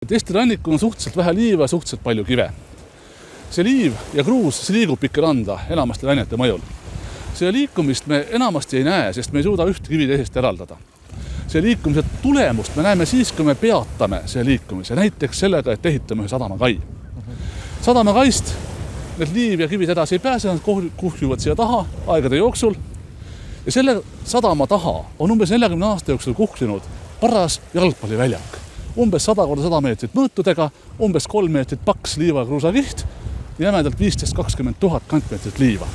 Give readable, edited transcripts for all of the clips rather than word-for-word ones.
et Eesti rannikul on suhteliselt vähe liiva ja suhteliselt palju kive. See liiv ja kruus liigub pikki randa enamasti lainete mõjul. See liikumist me enamasti ei näe, sest me ei suuda üht kivi teisest eraldada. See liikumise tulemust me näeme siis, kui me peatame see liikumise. Näiteks sellega, et ehitame ühe sadamakai. Sadamakaist need liiv ja kivid edasi ei pääse, nad kuhjuvad siia taha aegade jooksul. Ja selle sadama taha on umbes 40 aasta jooksul kuhjunud paras jalgpalliväljak. Umbes 100 x 100 meetrit mõõtudega, umbes 3 meetrit paks liiva kruusakiht ja jämedalt 15-20 000 kantmeetrit liiva.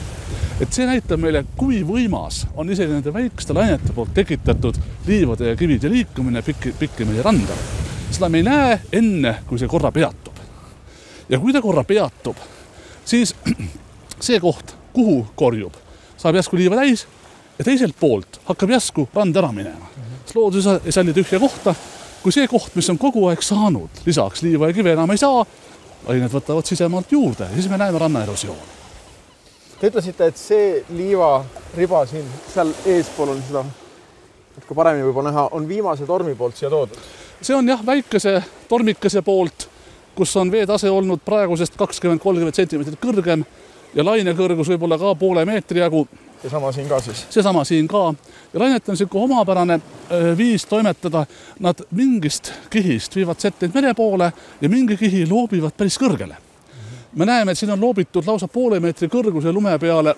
Et see näitab meile, kui võimas on isegi nende väikeste lainete poolt tekitatud liivade ja kivide liikumine pikki meie randa. Seda me ei näe enne, kui see korra peatub. Ja kui ta korra peatub, siis see koht, kuhu korjub, saab jäsku liiva täis ja teiselt poolt hakkab jäsku rand ära minema. Loodus ei salli tühja kohta, kui see koht, mis on kogu aeg saanud, lisaks liiva ja kive enam ei saa, ained võtavad sisemaalt juurde ja siis me näeme ranna erosiooni. Te ütlesite, et see liivariba siin, seal eespool on seda, kui paremini võib näha, on viimase tormi poolt siia toodud. See on jah väikese tormikese poolt, kus on veetase olnud praegusest 20-30 centimeetrit kõrgem ja lainekõrgus võib olla ka poole meetri jagu. Seesama siin ka siis? Seesama siin ka. Ja lainet on selline omapärane viis toimetada. Nad mingist kihist viivad setteid mere poole ja mingi kihi loobivad päris kõrgele. Me näeme, et siin on loobitud lausa poole meetri kõrguse lume peale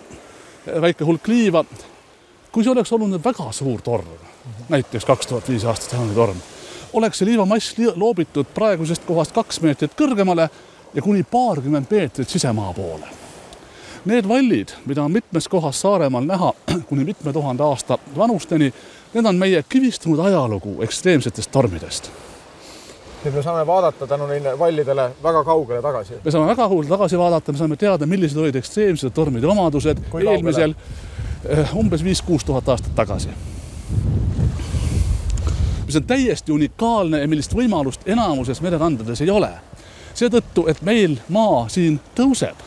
väike hulk liiva. Kui see oleks olnud väga suur torm, näiteks 2005 aastat tänane torm, oleks see liivamass loobitud praegusest kohast 2 meetrit kõrgemale ja kuni paarkümmend meetrit sisemaa poole. Need vallid, mida on mitmes kohas Saaremaal näha kuni mitme tuhande aasta vanusteni, need on meie kivistunud ajalugu ekstreemsetest tormidest. Nüüd me saame vaadata tänu neile vallidele väga kaugele tagasi. Me saame väga kaugele tagasi vaadata, me saame teada, millised olid ekstreemsed tormide omadused eelmisel umbes 5-6 000 aastat tagasi. Mis on täiesti unikaalne ja millist võimalust enamuses mererandades ei ole. Seetõttu, et meil maa siin tõuseb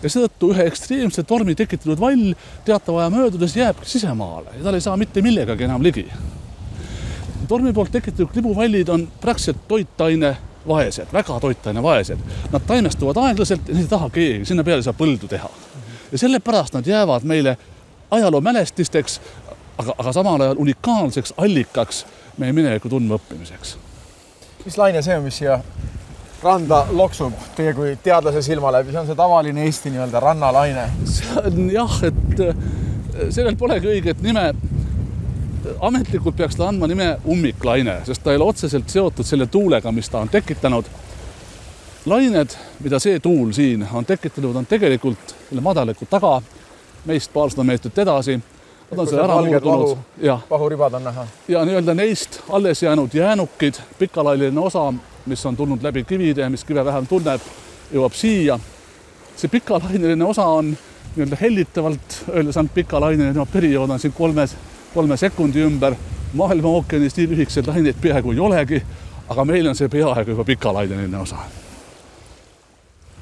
ja seetõttu ühe ekstreemse tormi tekitatud vall teatava aja möödudes jääbki sisemaale ja tal ei saa mitte millegagi enam ligi. Tormi poolt tekitatud klibuvallid on praktiliselt toitaine vaesed, väga toitaine vaesed. Nad taimestuvad aeglaselt ja neid ei taha keegi, sinna peale saab põldu teha. Ja sellepärast nad jäävad meile ajaloo mälestisteks, aga samal ajal unikaalseks allikaks meie mineviku tundma õppimiseks. Mis laine see on, mis siia randa loksub teie kui teadlase silma läbi? See on see tavaline Eesti nii-öelda rannalaine. See on jah, et sellel polegi õiget nime. Ametlikult peaks ta andma nime ummiklaine, sest ta ei ole otseselt seotud selle tuulega, mis ta on tekitanud. Lained, mida see tuul siin on tekitanud, on tegelikult selle madaliku taga, meist paarsada meetrit edasi. Nad on selle ära muutunud. Pahuribad on näha. Ja nii-öelda neist alles jäänud jäänukid, pikalailine osa, mis on tulnud läbi kivide ja mis kive vähem tunneb, jõuab siia. See pikalaineline osa on nii-öelda hellitavalt, öeldes on pikalaineline periood on siin 3 sekundi ümber. Maailma ookeanis nii lühikesed laineid peaaegu ei olegi, aga meil on see peaaegu juba pikalaineline osa.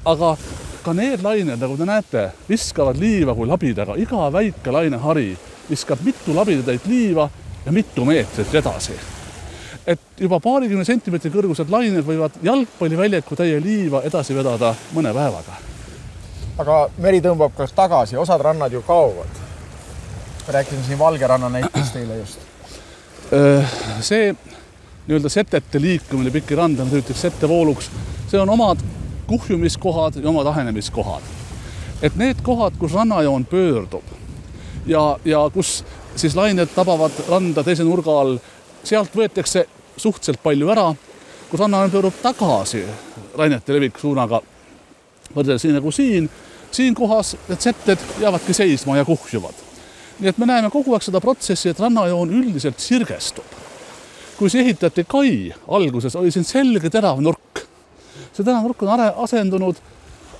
Aga ka need lained, nagu te näete, viskavad liiva kui labidaga. Iga väike lainehari viskab mitu labidaid liiva ja mitu meetrit edasi. Et juba paarikümne sentimeetri kõrgused lained võivad jalgpalliväljaku täie liiva edasi vedada mõne päevaga. Aga meri tõmbab ka tagasi, osad rannad ju kaovad. Rääkisin siin Valgeranna näites teile just. See nii-öelda setete liikumine pikki randa, mida ütleks settevooluks, see on omad kuhjumiskohad ja omad ahenemiskohad. Et need kohad, kus rannajoon pöördub ja kus siis lained tabavad randa teise nurga all, sealt võetakse suhteliselt palju ära, kus rannajoon pöörub tagasi lainete leviku suunaga võrdes nii nagu siin kohas need setted jäävadki seisma ja kuhjuvad. Nii et me näeme kogu aeg seda protsessi, et rannajoon üldiselt sirgestub. Kui see ehitati kai alguses, oli siin selge terav nurk. See terav nurk on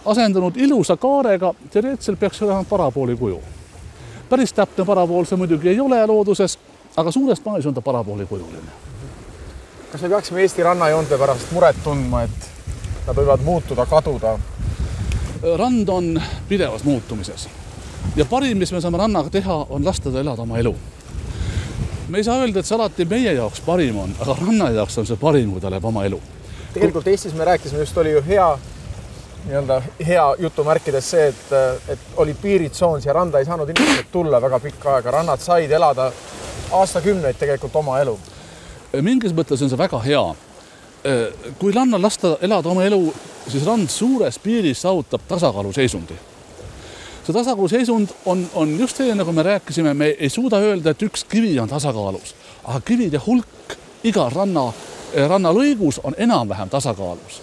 asendunud ilusa kaarega, teoreetselt peaks olema parapooli kuju. Päris täpne parapool see muidugi ei ole looduses, aga suures plaanis on ta parapooli kujuline. Kas me peaksime Eesti rannajoonte pärast muret tundma, et nad võivad muutuda, kaduda? Rand on pidevas muutumises. Ja parim, mis me saame rannaga teha, on lasta ta elada oma elu. Me ei saa öelda, et see alati meie jaoks parim on, aga ranna jaoks on see parim, kui ta läheb oma elu. tegelikult Eestis me rääkisime just, oli ju hea jutumärkides see, et oli piiritsoon, siia randa ei saanud inimesed tulla väga pikka aega, rannad said elada aastakümneid tegelikult oma elu. Mingis mõttes on see väga hea. Kui rannal lasta elada oma elu, siis rand suures piiris saavutab tasakaalu seisundi. See tasakaalu seisund on just see, nagu me rääkisime, me ei suuda öelda, et üks kivi on tasakaalus, aga kivide hulk iga ranna lõigus on enam-vähem tasakaalus.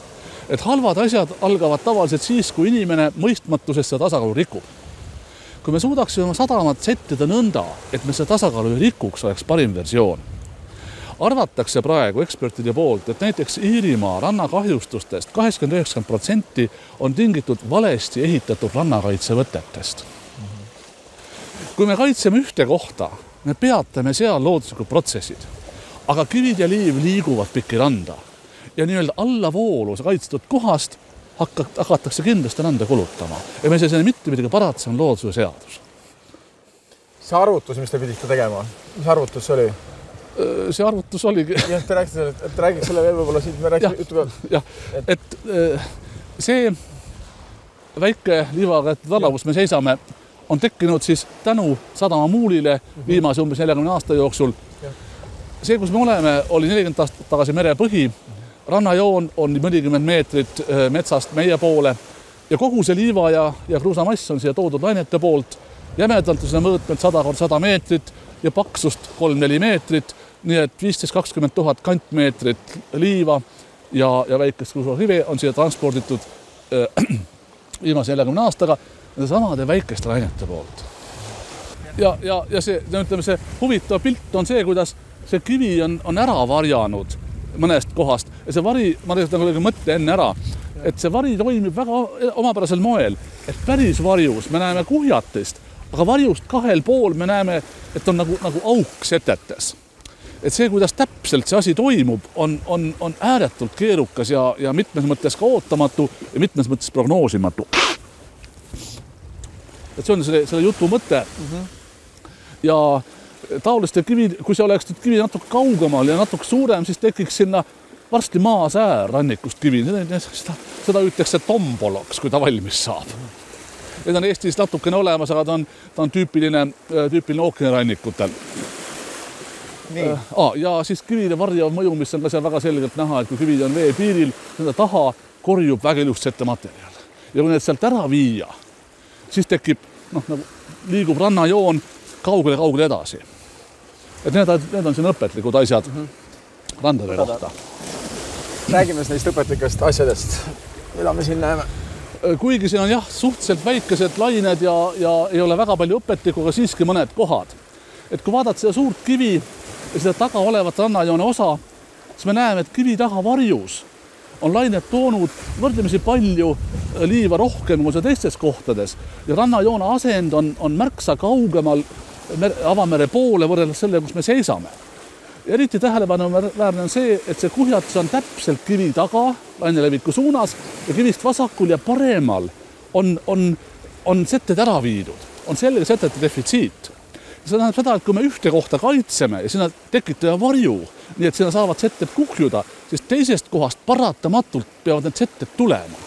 Et halvad asjad algavad tavaliselt siis, kui inimene mõistmatuses seda tasakaalu rikub. Kui me suudaksime oma sadamat settida nõnda, et me seda tasakaalu ei rikuks, oleks parim versioon. Arvatakse praegu ekspertide poolt, et näiteks Iirimaa rannakahjustustest 80-90% on tingitud valesti ehitatud rannakaitsevõtetest. Kui me kaitseme ühte kohta, me peatame seal looduslikud protsessid, aga kivid ja liiv liiguvad pikki randa ja nii-öelda allavoolu kaitstud kohast hakatakse kindlasti randa kulutama. Ja me see mitte midagi paratse on loodususe seadus. See arvutus, mis te pidite tegema, mis arvutus see oli? See arvutus oligi... Jah, te räägiks selle veel võib-olla siit, me räägiks jutu peal. Jah, et see väike liivakäetud ala, kus me seisame, on tekkinud siis tänu sadama muulile viimase umbes 40 aasta jooksul. See, kus me oleme, oli 40 aastat tagasi merepõhi. Rannajoon on mõnikümmend meetrit metsast meie poole ja kogu see liiva ja kruusamass on siia toodud lainete poolt. Jämedalt on mõõtmed 100x100 meetrit ja paksust 3-4 meetrit, nii et 15-20 000 kantmeetrit liiva ja väikest kruusarive on siia transporditud viimase 40 aastaga samade väikeste lainete poolt. Ja see, ütleme, see huvitav pilt on see, kuidas see kivi on ära varjanud mõnest kohast ja see vari, ma nagu mõtte enne ära, et see vari toimib väga omapärasel moel, et päris varjus me näeme kuhjatist, aga varjust kahel pool me näeme, et on nagu auk setetes. Et see, kuidas täpselt see asi toimub, on ääretult keerukas ja mitmes mõttes ka ootamatu ja mitmes mõttes prognoosimatu. Et see on selle jutu mõte. Ja taoliste kivid, kui see oleks kivi natuke kaugemal ja natuke suurem, siis tekiks sinna varsti maasäär rannikust kivi. Seda ütleks tomboloks, kui ta valmis saab. Need on Eestis natukene olemas, aga ta on tüüpiline ookeanirannikutel. Ja siis kivide varjav mõju, mis on ka seal väga selgelt näha, et kui kivid on vee piiril, nende taha korjub väga ilust settematerjal. Ja kui need sealt ära viia, siis tekib, nagu liigub rannajoon kaugele edasi. Et need on siin õpetlikud asjad randade kohta. Räägime neist õpetlikest asjadest, mida me siin näeme. Kuigi siin on suhteliselt väikesed lained ja ei ole väga palju õpetlikku, aga siiski mõned kohad. Et kui vaadata seda suurt kivi ja seda taga olevat rannajoone osa, siis me näeme, et kivi taga varjus on lained toonud võrdlemisi palju liiva rohkem kui see teistes kohtades ja rannajoone asend on märksa kaugemal avamere poole võrreldes selle, kus me seisame. Eriti tähelepanuväärne on see, et see kuhjatus on täpselt kivi taga laineleviku suunas ja kivist vasakul ja paremal on setted ära viidud. On selge setete defitsiit. See tähendab seda, et kui me ühte kohta kaitseme ja sinna tekitada varju, nii et sinna saavad setted kuhjuda, siis teisest kohast paratamatult peavad need setted tulema.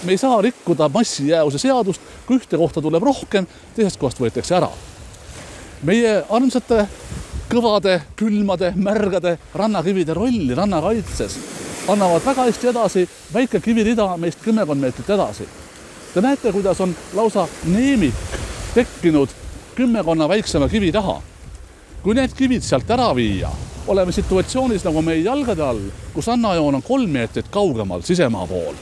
Me ei saa rikkuda massijäävuse seadust, kui ühte kohta tuleb rohkem, teisest kohast võetakse ära. Meie armsate, kõvade, külmade, märgade rannakivide rolli rannakaitses annavad väga hästi edasi väike kivirida meist 10 meetrit edasi. Te näete, kuidas on lausa neemik tekkinud 10 väiksema kivi taha. Kui need kivid sealt ära viia, oleme situatsioonis nagu meie jalgade all, kus rannajoon on 3 meetrit kaugemal sisemaa pool.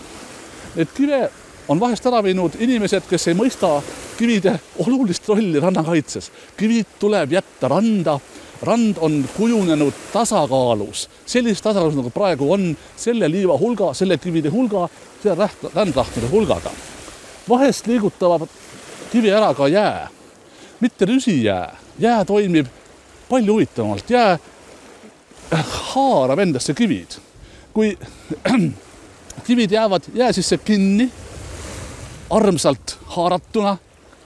Need kive on vahest ära viinud inimesed, kes ei mõista kivide olulist rolli rannakaitses. Kivid tuleb jätta randa. Rand on kujunenud tasakaalus. Sellist tasakaalus, nagu praegu on selle liiva hulga, selle kivide hulga, selle rändrahtmide hulgaga. Vahest liigutavad kivi ära ka jää. Mitte rüsijää. Jää toimib palju huvitavamalt. Jää haarab endasse kivid. Kui kivid jäävad jää sisse kinni, armsalt haaratuna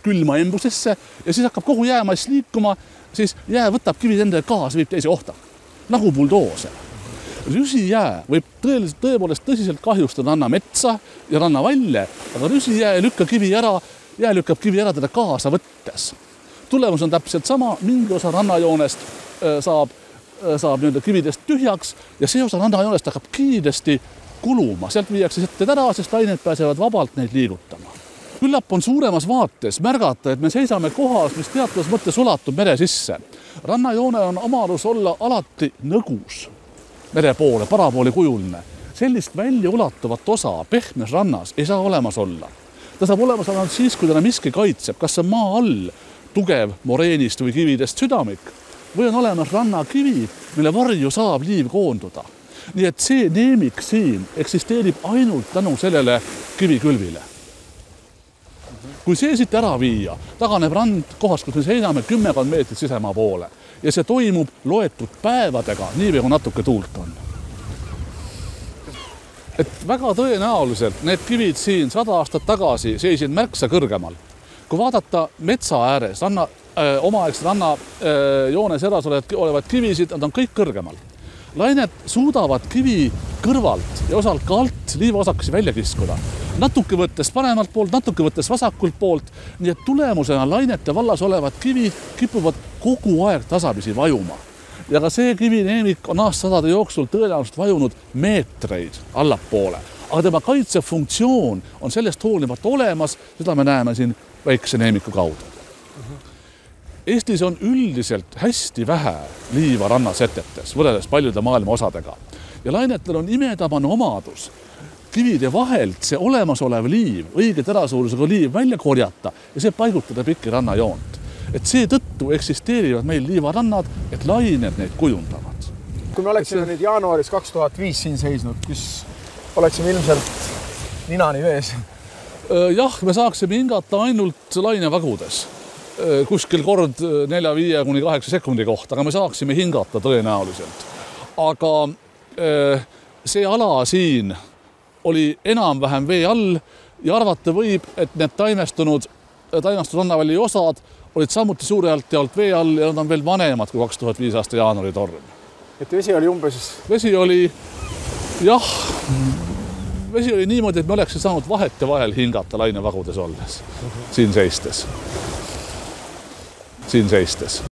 külma embusesse ja siis hakkab kogu jäämass liikuma, siis jää võtab kivid endale kaasa, viib teise ohta, nagu buldoose. Rüsijää võib tõepoolest tõsiselt kahjustada rannametsa ja rannavalle, aga rüsijää ei lükka kivi ära, jää lükkab kivi ära teda kaasa võttes. Tulemus on täpselt sama, mingi osa rannajoonest saab nii-öelda kividest tühjaks ja see osa rannajoonest hakkab kiiresti kuluma. Sealt viiakse setted ära, sest lained pääsevad vabalt neid liigutama. Küllap on suuremas vaates märgata, et me seisame kohas, mis teatavas mõttes ulatub mere sisse. Rannajoone on omadus olla alati nõgus mere poole, parapooli kujuline. Sellist välja ulatuvat osa pehmes rannas ei saa olemas olla. Ta saab olemas olla siis, kui ta miski kaitseb, kas on maa all tugev moreenist või kividest südamik või on olemas rannakivi, mille varju saab liiv koonduda. Nii et see neemik siin eksisteerib ainult tänu sellele kivikülvile. Kui see siit ära viia, taganeb rand kohas, kus me seisame 10 meetrit sisemaa poole ja see toimub loetud päevadega, nii kui natuke tuult on. Et väga tõenäoliselt need kivid siin 100 aastat tagasi seisid märksa kõrgemal. Kui vaadata metsa ääres, omaaegse rannajoones eras olevad kivisid, nad on kõik kõrgemal. Lained suudavad kivi kõrvalt ja osalt ka alt liivaosakesi välja kiskuda. Natuke võttes paremalt poolt, natuke võttes vasakult poolt, nii et tulemusena lainete vallas olevad kivid kipuvad kogu aeg tasapisi vajuma. Ja ka see kivineemik on aastasadade jooksul tõenäoliselt vajunud meetreid allapoole. Aga tema kaitsefunktsioon on sellest hoolimata olemas, seda me näeme siin väikse neemiku kaudu. Eestis on üldiselt hästi vähe liiva rannasetetes, võrreldes paljude maailma osadega. Ja lainetel on imetamane omadus kivide vahelt see olemasolev liiv, õige terasuurusega liiv välja korjata ja see paigutada pikki rannajoont. Et see tõttu eksisteerivad meil liivarannad, et lained neid kujundavad. Kui me oleksime nüüd jaanuaris 2005 siin seisnud, kus oleksime ilmselt ninani vees? Jah, me saaksime hingata ainult lainevagudes. Kuskil kord 4-5-8 sekundi kohta, aga me saaksime hingata tõenäoliselt. Aga see ala siin oli enam-vähem vee all ja arvata võib, et need taimestunud rannavalli osad olid samuti suurelt jaolt vee all ja nad on veel vanemad kui 2005 aasta jaanuari torm. Et vesi oli umbes? Vesi oli, jah, vesi oli niimoodi, et me oleks saanud vahete vahel hingata lainevagudes olles siin seistes.